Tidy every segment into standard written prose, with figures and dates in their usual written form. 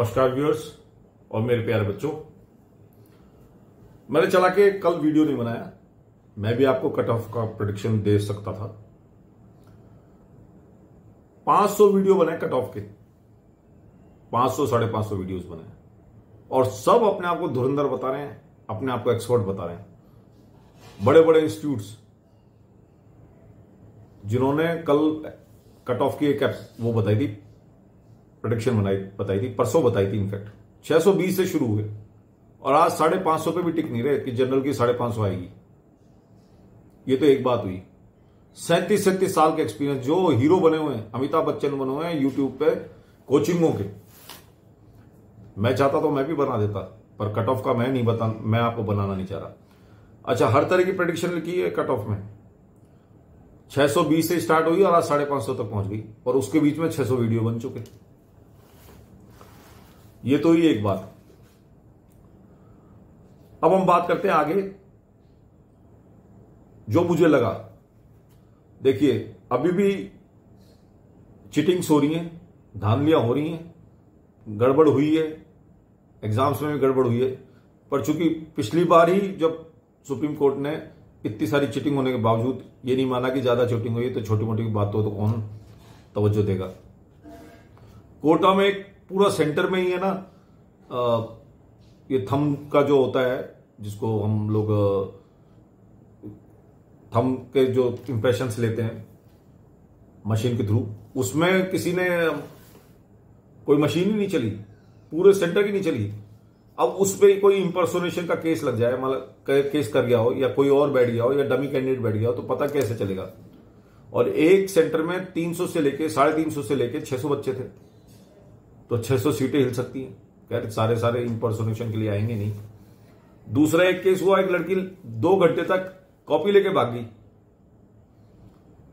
नमस्कार व्यूअर्स और मेरे प्यारे बच्चों। मैंने चला के कल वीडियो नहीं बनाया, मैं भी आपको कट ऑफ का प्रेडिक्शन दे सकता था। 500 वीडियो बने कट ऑफ के, 500 550 वीडियोस बने और सब अपने आप को धुरंधर बता रहे हैं, अपने आप को एक्सपर्ट बता रहे हैं। बड़े बड़े इंस्टीट्यूट्स जिन्होंने कल कट ऑफ की एक वो बताई थी, प्रेडिक्शन बताई थी, परसों बताई थी, इनफैक्ट 620 से शुरू हुए और आज 550 पे भी टिक नहीं रहे कि जनरल की 550 आएगी। ये तो एक बात हुई। 37 साल के एक्सपीरियंस, जो हीरो बने हुए हैं, अमिताभ बच्चन बने हुए हैं यूट्यूब पे कोचिंगों के। मैं चाहता तो मैं भी बना देता, पर कट ऑफ का मैं आपको बनाना नहीं चाह रहा। अच्छा, हर तरह की प्रेडिक्शन लिखी है कट ऑफ में। 620 से स्टार्ट हुई और आज 550 तक पहुंच गई और उसके बीच में 600 वीडियो बन चुके। ये तो ही एक बात। अब हम बात करते हैं आगे। जो मुझे लगा, देखिए अभी भी चिटिंग्स हो रही हैं, धांधलियां हो रही हैं, गड़बड़ हुई है, एग्जाम्स में भी गड़बड़ हुई है। पर चूंकि पिछली बार ही जब सुप्रीम कोर्ट ने इतनी सारी चिटिंग होने के बावजूद ये नहीं माना कि ज्यादा चिटिंग हुई, तो छोटी मोटी बात हो तो कौन तवज्जो देगा। कोटा में एक पूरा सेंटर में ही है ना, ये थंब का जो होता है, जिसको हम लोग थंब के जो इंप्रेशंस लेते हैं मशीन के थ्रू, उसमें किसी ने कोई मशीन ही नहीं चली, पूरे सेंटर की नहीं चली। अब उस पर कोई इंपर्सोनेशन का केस लग जाए, मतलब केस कर गया हो या कोई और बैठ गया हो या डमी कैंडिडेट बैठ गया हो, तो पता कैसे चलेगा। और एक सेंटर में 300 से लेके 350 से लेके 600 बच्चे थे, तो 600 सीटें हिल सकती हैं। कह सारे इंपर्सोनेशन के लिए आएंगे नहीं। दूसरा एक केस हुआ, एक लड़की 2 घंटे तक कॉपी लेके भाग गई।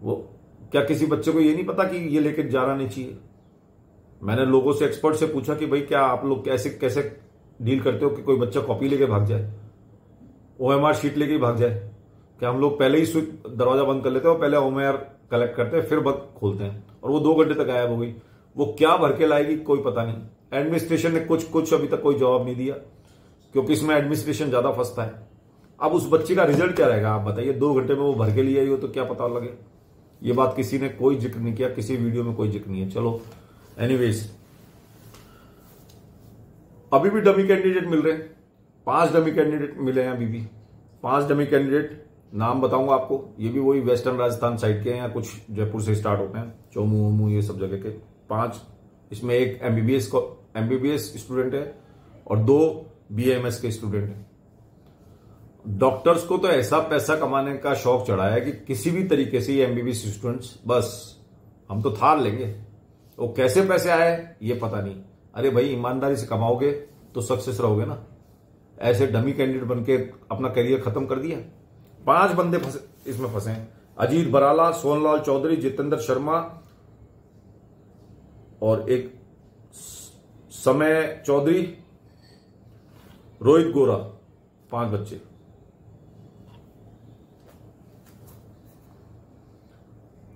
वो क्या किसी बच्चे को ये नहीं पता कि ये लेके जाना नहीं चाहिए। मैंने लोगों से, एक्सपर्ट से पूछा कि भाई क्या आप लोग कैसे डील करते हो कि कोई बच्चा कॉपी लेके भाग जाए, OMR शीट लेके भाग जाए। क्या हम लोग पहले ही दरवाजा बंद कर लेते हैं और पहले OMR कलेक्ट करते हैं फिर बंद खोलते हैं, और वो 2 घंटे तक गायब हो गई। वो क्या भर के लाएगी कोई पता नहीं। एडमिनिस्ट्रेशन ने कुछ अभी तक कोई जवाब नहीं दिया, क्योंकि इसमें एडमिनिस्ट्रेशन ज्यादा फंसता है। अब उस बच्चे का रिजल्ट क्या रहेगा आप बताइए। 2 घंटे में वो भर के लिए आई हो तो क्या पता लगे। ये बात किसी ने कोई जिक्र नहीं किया, किसी वीडियो में कोई जिक्र नहीं है। चलो एनीवेज, अभी भी डमी कैंडिडेट मिल रहे हैं। 5 डमी कैंडिडेट मिले हैं अभी भी। 5 डमी कैंडिडेट, नाम बताऊंगा आपको। ये भी वही वेस्टर्न राजस्थान साइड के हैं या कुछ जयपुर से स्टार्ट होते हैं, चोमू वोमू ये सब जगह के। 5, इसमें एक एमबीबीएस स्टूडेंट है और 2 BAMS के स्टूडेंट हैं। डॉक्टर्स को तो ऐसा पैसा कमाने का शौक चढ़ा है कि किसी भी तरीके से ये MBBS स्टूडेंट्स, बस हम तो थार लेंगे। वो कैसे पैसे आए ये पता नहीं। अरे भाई, ईमानदारी से कमाओगे तो सक्सेस रहोगे ना। ऐसे डमी कैंडिडेट बनके अपना करियर खत्म कर दिया। 5 बंदे इसमें फंसे हैं। अजीत बराला, सोनलाल चौधरी, जितेंद्र शर्मा और एक समय चौधरी, रोहित गोरा। 5 बच्चे।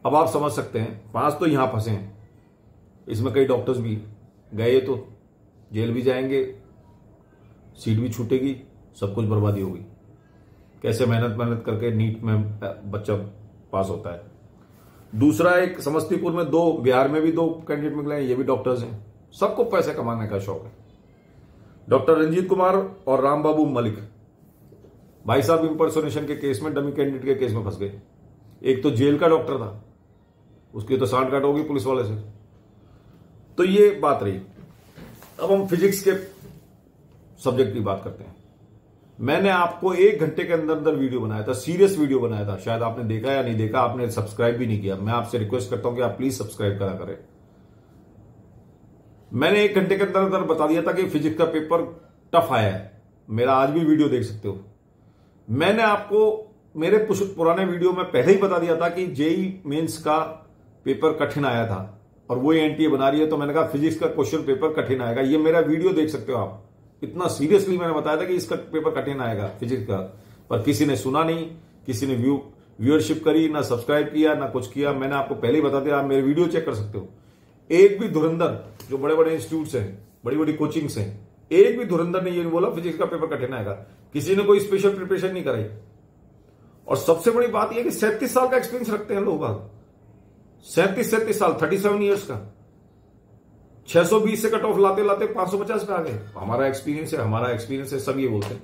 अब आप समझ सकते हैं, 5 तो यहां फंसे हैं। इसमें कई डॉक्टर्स भी गए तो जेल भी जाएंगे, सीट भी छूटेगी, सब कुछ बर्बादी होगी। कैसे मेहनत करके नीट में बच्चा पास होता है। दूसरा, एक समस्तीपुर में 2, बिहार में भी 2 कैंडिडेट निकले हैं, ये भी डॉक्टर्स हैं। सबको पैसे कमाने का शौक है। डॉक्टर रंजीत कुमार और रामबाबू मलिक, भाई साहब इंपर्सोनेशन के केस में, डमी कैंडिडेट के केस में फंस गए। एक तो जेल का डॉक्टर था, उसकी तो सांठगांठ होगी पुलिस वाले से। तो ये बात रही। अब हम फिजिक्स के सब्जेक्ट की बात करते हैं। मैंने आपको 1 घंटे के अंदर वीडियो बनाया था, सीरियस वीडियो बनाया था। शायद आपने देखा या नहीं देखा, आपने सब्सक्राइब भी नहीं किया। मैं आपसे रिक्वेस्ट करता हूं कि आप प्लीज सब्सक्राइब करा करें। मैंने 1 घंटे के अंदर बता दिया था कि फिजिक्स का पेपर टफ आया है। मेरा आज भी वीडियो देख सकते हो। मैंने आपको मेरे पुराने वीडियो में पहले ही बता दिया था कि जेई मेंस का पेपर कठिन आया था और वो एनटीए बना रही है, तो मैंने कहा फिजिक्स का क्वेश्चन पेपर कठिन आएगा। ये मेरा वीडियो देख सकते हो आप। इतना सीरियसली मैंने बताया था कि इसका पेपर कठिन आएगा फिजिक्स का, पर किसी ने सुना नहीं, किसी ने व्यूअरशिप करी ना, सब्सक्राइब किया ना कुछ किया। मैंने आपको पहले ही बता दिया, आप मेरे वीडियो चेक कर सकते हो। एक भी धुरंधर जो बड़े बड़े इंस्टीट्यूट्स हैं बड़ी बड़ी कोचिंग्स हैं, एक भी धुरंधर ने ये नहीं बोला फिजिक्स का पेपर कठिन आएगा। किसी ने कोई स्पेशल प्रिपरेशन नहीं कराई। और सबसे बड़ी बात यह कि 37 साल का एक्सपीरियंस रखते हैं लोग, 37 साल, 37 ईयर्स का। 620 से कट ऑफ लाते लाते 550 पे आ गए। हमारा एक्सपीरियंस है, सब ये बोलते हैं।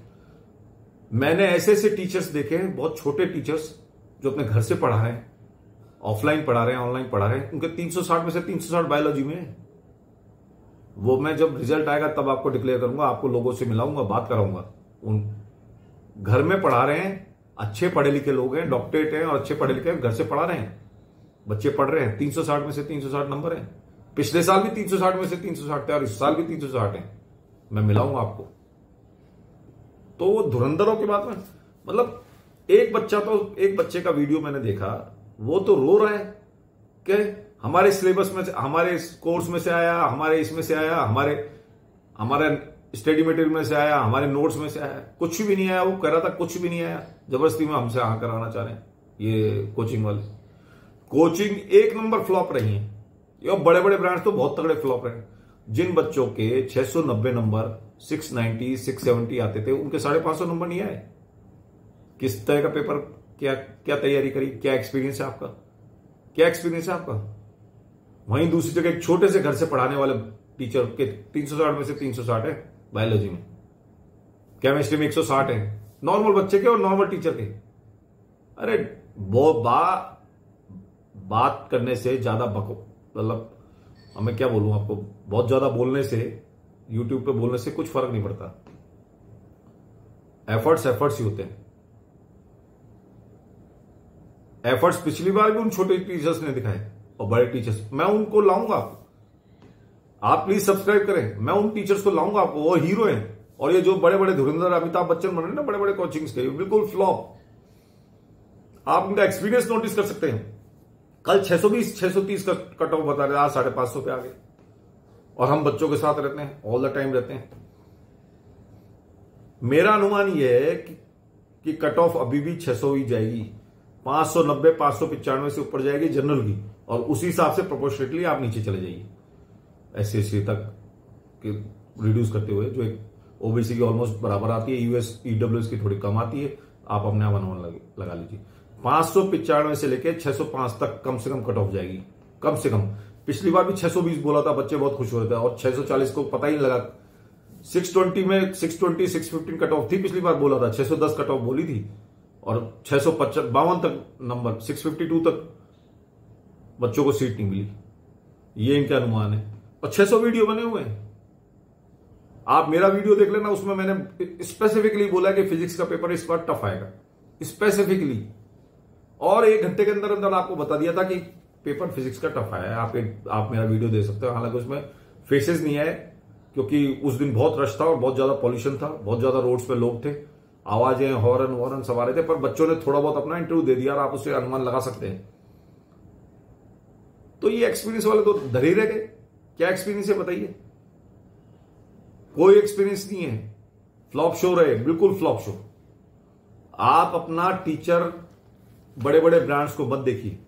मैंने ऐसे ऐसे टीचर्स देखे हैं, बहुत छोटे टीचर्स जो अपने घर से पढ़ा रहे हैं, ऑफलाइन पढ़ा रहे हैं, ऑनलाइन पढ़ा रहे हैं, उनके 360 में से 360 बायोलॉजी में है। वो मैं जब रिजल्ट आएगा तब आपको डिक्लेयर करूंगा, आपको लोगों से मिलाऊंगा, बात कराऊंगा। उन घर में पढ़ा रहे हैं, अच्छे पढ़े लिखे लोग हैं, डॉक्टरेट हैं और अच्छे पढ़े लिखे हैं, घर से पढ़ा रहे हैं, बच्चे पढ़ रहे हैं। 360 में से 360 नंबर है। पिछले साल भी 360 में से 360 थे और इस साल भी 360 है। मैं मिलाऊंगा आपको। तो वो धुरंधरों की बात में, मतलब एक बच्चे का वीडियो मैंने देखा, वो तो रो रहा है कि हमारे सिलेबस में से, हमारे कोर्स में से आया, हमारे इसमें से आया, हमारे स्टडी मटेरियल में से आया, हमारे नोट्स में से आया, कुछ भी नहीं आया। वो कह रहा था कुछ भी नहीं आया, जबरदस्ती में हमसे कराना चाह रहे हैं ये कोचिंग वाले। कोचिंग एक नंबर फ्लॉप रही है। ये बड़े बड़े ब्रांड्स तो बहुत तगड़े फ्लॉप रहे। जिन बच्चों के 690 नंबर, 690, 670 आते थे, उनके 550 नंबर नहीं आए। किस तरह का पेपर, क्या तैयारी करी, क्या एक्सपीरियंस है आपका? वहीं दूसरी जगह एक छोटे से घर से पढ़ाने वाले टीचर के 360 में से 360 है बायोलॉजी में, केमिस्ट्री में 160 है, नॉर्मल बच्चे के और नॉर्मल टीचर के। अरे वो बात करने से ज्यादा मतलब मैं क्या बोलूं आपको, बहुत ज्यादा बोलने से, यूट्यूब पे बोलने से कुछ फर्क नहीं पड़ता। एफर्ट्स ही होते हैं। एफर्ट्स पिछली बार भी उन छोटे टीचर्स ने दिखाए और बड़े टीचर्स, मैं उनको लाऊंगा। आप प्लीज सब्सक्राइब करें, मैं उन टीचर्स को लाऊंगा आपको। वो हीरो हैं। और ये जो बड़े बड़े धुरंधर अमिताभ बच्चन बन रहे हैं ना बड़े बड़े कोचिंग्स के, बिल्कुल फ्लॉप। आप उनका एक्सपीरियंस नोटिस कर सकते हैं। कल 620 630 का कट ऑफ बता रहे, आज 550 पे आ गए। और हम बच्चों के साथ रहते हैं, ऑल द टाइम रहते हैं। मेरा अनुमान यह है कि कट ऑफ अभी भी 600 ही जाएगी, 590 595 से ऊपर जाएगी जनरल की, और उसी हिसाब से प्रोपोर्शनेटली आप नीचे चले जाइए SC तक रिड्यूस करते हुए, जो एक ओबीसी की ऑलमोस्ट बराबर आती है, यूएस ईडब्ल्यूएस की थोड़ी कम आती है। आप अपने आप अनुमान लगा लीजिए। 595 से लेकर 605 तक कम से कम कट ऑफ जाएगी, कम से कम। पिछली बार भी 620 बोला था, बच्चे बहुत खुश हो रहे थे, और 640 को पता ही नहीं लगा। 620 में 615 कट ऑफ थी, पिछली बार बोला था 610 कट ऑफ बोली थी, और 652 तक नंबर, 652 तक बच्चों को सीट नहीं मिली। ये इनका अनुमान है। और 600 वीडियो बने हुए हैं, आप मेरा वीडियो देख लेना, उसमें मैंने स्पेसिफिकली बोला कि फिजिक्स का पेपर इस बार टफ आएगा, स्पेसिफिकली। और 1 घंटे के अंदर अंदर आपको बता दिया था कि पेपर फिजिक्स का टफ आया है। आप मेरा वीडियो देख सकते हो। हालांकि उसमें फेसेस नहीं आए, क्योंकि उस दिन बहुत रश था और बहुत ज्यादा पॉल्यूशन था, बहुत ज्यादा रोड्स पे लोग थे, आवाजें, हॉर्न सब आ रहे थे। पर बच्चों ने थोड़ा बहुत अपना इंटरव्यू दे दिया और आप उससे अनुमान लगा सकते हैं। तो ये एक्सपीरियंस वाले तो डर ही रह गए। क्या एक्सपीरियंस है बताइए? कोई एक्सपीरियंस नहीं है। फ्लॉप शो रहे, बिल्कुल फ्लॉप शो। आप अपना टीचर, बड़े बड़े ब्रांड्स को मत देखिए।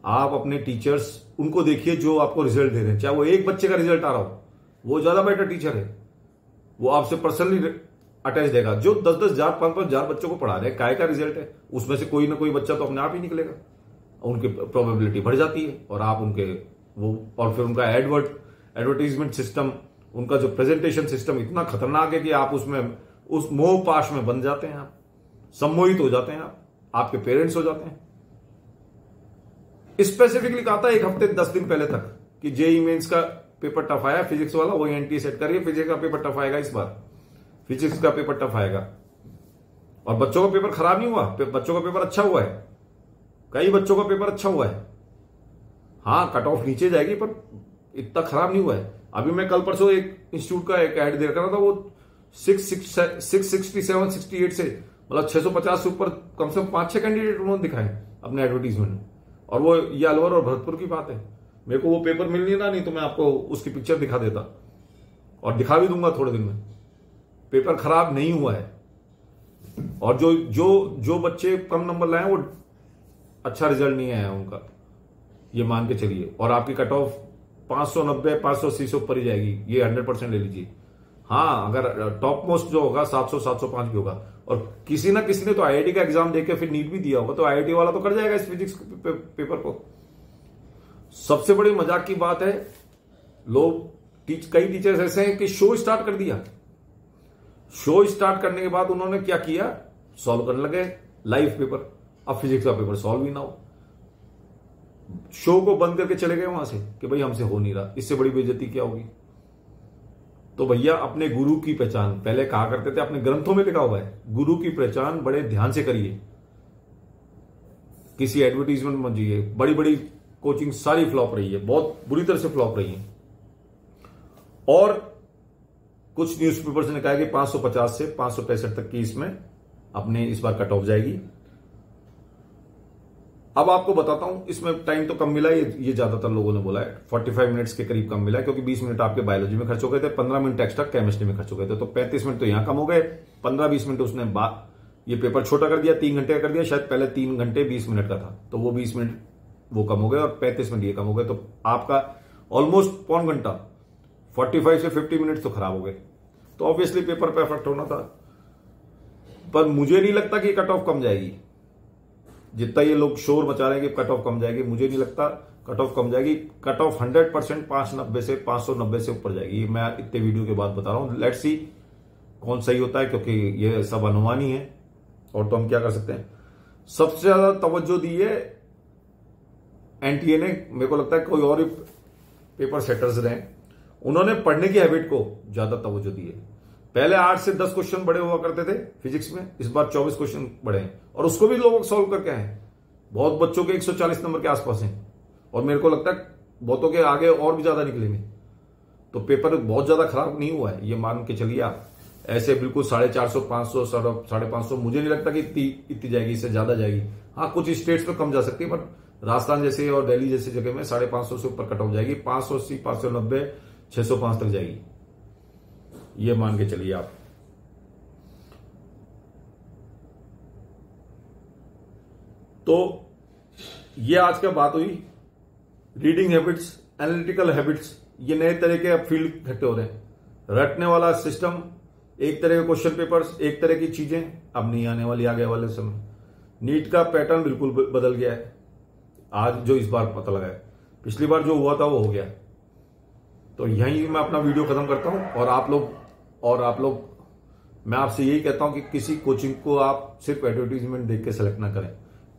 आप अपने टीचर्स उनको देखिए जो आपको रिजल्ट दे रहे हैं। चाहे वो एक बच्चे का रिजल्ट आ रहा हो, वो ज्यादा बेटर टीचर है, वो आपसे पर्सनली अटैच देगा। जो 10-10 हजार 5-5 हजार बच्चों को पढ़ा रहे हैं, काय का रिजल्ट है, उसमें से कोई ना कोई बच्चा तो अपने आप ही निकलेगा, उनकी प्रोबेबिलिटी बढ़ जाती है। और आप उनके वो, और फिर उनका एडवर्टीजमेंट सिस्टम, उनका जो प्रेजेंटेशन सिस्टम इतना खतरनाक है कि आप उसमें, उस मोह पाश में बन जाते हैं, आप सम्मोहित हो जाते हैं, आपके पेरेंट्स हो जाते हैं। स्पेसिफिकली कहा था 1 हफ्ते 10 दिन पहले तक कि जेईई मेंस का पेपर टफ आया, फिजिक्स वाला, वही एनटी सेट करिए, फिजिक्स का पेपर टफ आएगा, इस बार फिजिक्स का पेपर टफ आएगा। और बच्चों का पेपर खराब नहीं हुआ, बच्चों का पेपर अच्छा हुआ है, कई बच्चों का पेपर अच्छा हुआ है। हाँ, कट ऑफ नीचे जाएगी पर इतना खराब नहीं हुआ है। अभी मैं कल परसों एक इंस्टीट्यूट का एक ऐड देख रहा था, वो 667 68 से, मतलब 650 से ऊपर कम से कम 5-6 कैंडिडेट उन्होंने दिखाए अपने एडवर्टीजमेंट में। और वो ये अलवर और भरतपुर की बात है। मेरे को वो पेपर मिल नहीं था, नहीं तो मैं आपको उसकी पिक्चर दिखा देता, और दिखा भी दूंगा थोड़े दिन में। पेपर खराब नहीं हुआ है। और जो बच्चे कम नंबर लाए वो अच्छा रिजल्ट नहीं आया उनका, ये मान के चलिए। और आपकी कट ऑफ 590 580 से ऊपर ही जाएगी, ये 100% ले लीजिए। हाँ, अगर टॉप मोस्ट जो होगा 700 705 भी होगा। और किसी ना किसी ने तो आईआईटी का एग्जाम देके फिर नीट भी दिया होगा, तो आईआईटी वाला तो कर जाएगा इस फिजिक्स पेपर को। सबसे बड़ी मजाक की बात है, लोग कई टीचर्स ऐसे हैं कि शो स्टार्ट कर दिया, शो स्टार्ट करने के बाद उन्होंने क्या किया, सॉल्व करने लगे लाइव पेपर। अब फिजिक्स का पेपर सॉल्व ही ना हो, शो को बंद करके चले गए वहां से कि भाई हमसे हो नहीं रहा, इससे बड़ी बेइज्जती क्या होगी। तो भैया अपने गुरु की पहचान, पहले कहा करते थे, अपने ग्रंथों में लिखा हुआ है, गुरु की पहचान बड़े ध्यान से करिए, किसी एडवर्टीजमेंट मत जाइए। बड़ी बड़ी कोचिंग सारी फ्लॉप रही है, बहुत बुरी तरह से फ्लॉप रही है। और कुछ न्यूज़पेपर्स ने कहा कि 550 से 565 तक की इसमें अपने इस बार कट ऑफ जाएगी। अब आपको बताता हूं, इसमें टाइम तो कम मिला, ये ज्यादातर लोगों ने बोला है 45 मिनट्स के करीब कम मिला है, क्योंकि 20 मिनट आपके बायोलॉजी में खर्च हो गए थे, 15 मिनट एक्स्ट्रा केमिस्ट्री में खर्च हो गए थे, तो 35 मिनट तो यहां कम हो गए। 15-20 मिनट उसने ये पेपर छोटा कर दिया, 3 घंटे का कर दिया, शायद पहले 3 घंटे 20 मिनट का था, तो वो 20 मिनट वो कम हो गए और 35 मिनट ये कम हो गए, तो आपका ऑलमोस्ट पौन घंटा 45 से 50 मिनट तो खराब हो गए। तो ऑब्वियसली पेपर पे इफेक्ट होना था, पर मुझे नहीं लगता कि कट ऑफ कम जाएगी। जितना ये लोग शोर मचा रहे हैं कि कट ऑफ कम जाएगी, मुझे नहीं लगता कट ऑफ कम जाएगी। कट ऑफ 100% 590 से 590 से ऊपर जाएगी, मैं इतने वीडियो के बाद बता रहा हूं। लेट्स सी कौन सही होता है, क्योंकि ये सब अनुमान ही है, और तो हम क्या कर सकते हैं। सबसे ज्यादा तवज्जो दी है एनटीए ने, मेरे को लगता है कोई और पेपर सेटर्स रहे, उन्होंने पढ़ने की हैबिट को ज्यादा तवज्जो दी है। पहले 8 से 10 क्वेश्चन बड़े हुआ करते थे फिजिक्स में, इस बार 24 क्वेश्चन बड़े हैं, और उसको भी लोग सॉल्व करके आए हैं। बहुत बच्चों के 140 नंबर के आसपास हैं, और मेरे को लगता है बहुतों के आगे और भी ज्यादा निकलेंगे। तो पेपर बहुत ज्यादा खराब नहीं हुआ है, ये मान के चलिए आप। ऐसे बिल्कुल 450, 500, 550 मुझे नहीं लगता कि इतनी जाएगी, इससे ज्यादा जाएगी। हाँ, कुछ स्टेट्स में कम जा सकती है, पर राजस्थान जैसे और दिल्ली जैसी जगह में 550 से ऊपर कट ऑफ जाएगी। 580, 590, 605 तक जाएगी, ये मान के चलिए आप। तो ये आज का बात हुई रीडिंग हैबिट्स, एनालिटिकल हैबिट्स, ये नए तरह के अब फील्ड इकट्ठे हो रहे हैं। रटने वाला सिस्टम, एक तरह के क्वेश्चन पेपर्स, एक तरह की चीजें अब नहीं आने वाली आगे वाले समय। नीट का पैटर्न बिल्कुल बदल गया है, आज जो इस बार पता लगा है, पिछली बार जो हुआ था वो हो गया। तो यहीं मैं अपना वीडियो खत्म करता हूं, और आप लोग मैं आपसे यही कहता हूं कि किसी कोचिंग को आप सिर्फ एडवर्टीजमेंट देख के सेलेक्ट ना करें।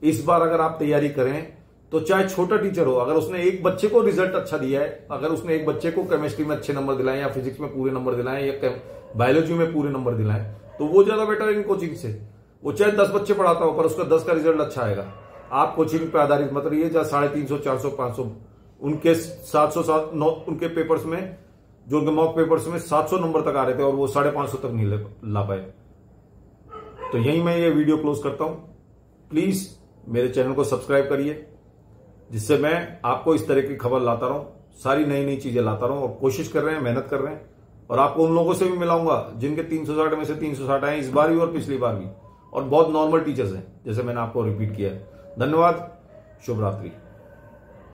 इस बार अगर आप तैयारी करें तो चाहे छोटा टीचर हो, अगर उसने एक बच्चे को रिजल्ट अच्छा दिया है, अगर उसने एक बच्चे को केमिस्ट्री में अच्छे नंबर दिलाए, या फिजिक्स में पूरे नंबर दिलाए, या बायोलॉजी में पूरे नंबर दिलाए, तो वो ज्यादा बेटर है इन कोचिंग से। वो चाहे 10 बच्चे पढ़ाता हो, पर उसका 10 का रिजल्ट अच्छा आएगा। आप कोचिंग पे आधारित मत रहिए, जहां 350, 400, 500, उनके 700 उनके पेपर्स में, जो उनके मॉक पेपर्स में 700 नंबर तक आ रहे थे, और वो 550 तक नहीं ला पाए। तो यहीं मैं ये वीडियो क्लोज करता हूं। प्लीज मेरे चैनल को सब्सक्राइब करिए, जिससे मैं आपको इस तरह की खबर लाता रहूं, सारी नई नई चीजें लाता रहूं, और कोशिश कर रहे हैं, मेहनत कर रहे हैं। और आपको उन लोगों से भी मिलाऊंगा जिनके 360 में से 360 आए इस बार भी और पिछली बार भी, और बहुत नॉर्मल टीचर्स हैं, जैसे मैंने आपको रिपीट किया है। धन्यवाद, शुभ रात्रि।